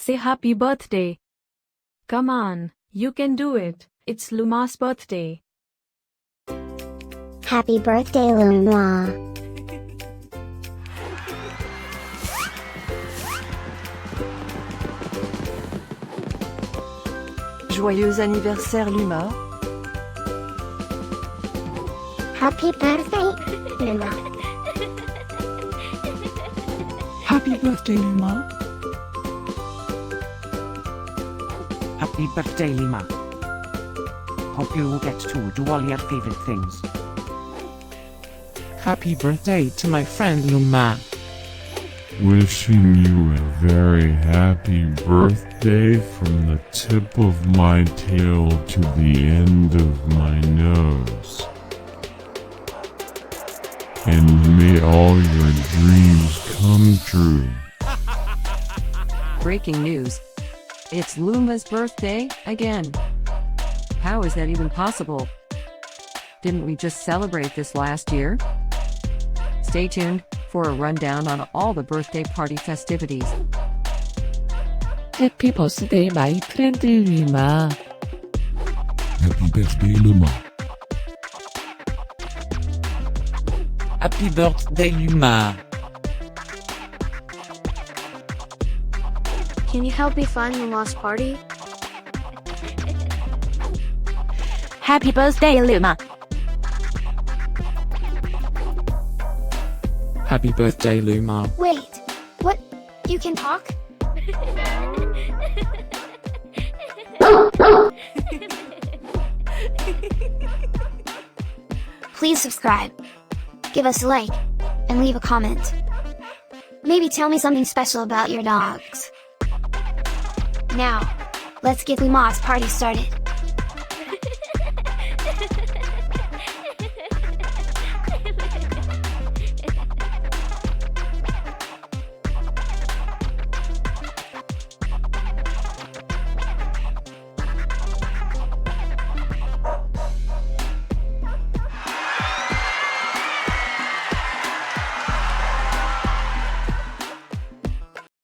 Say happy birthday. Come on, you can do it. It's Luma's birthday. Happy birthday, Luma. Joyeux anniversaire Luma. Happy birthday, Luma. Happy birthday, Luma. Happy birthday, Luma. Hope you will get to do all your favorite things. Happy birthday to my friend Luma. Wishing you a very happy birthday from the tip of my tail to the end of my nose. And may all your dreams come true. Breaking news. It's Luma's birthday again. How is that even possible? Didn't we just celebrate this last year? Stay tuned for a rundown on all the birthday party festivities. Happy birthday, my friend Luma. Happy birthday, Luma. Happy birthday, Luma. Can you help me find Luma's party? Happy birthday, Luma. Happy birthday, Luma. Wait, what? You can talk? Please subscribe, give us a like, and leave a comment. Maybe tell me something special about your dogs. Now, let's get Luma's party started.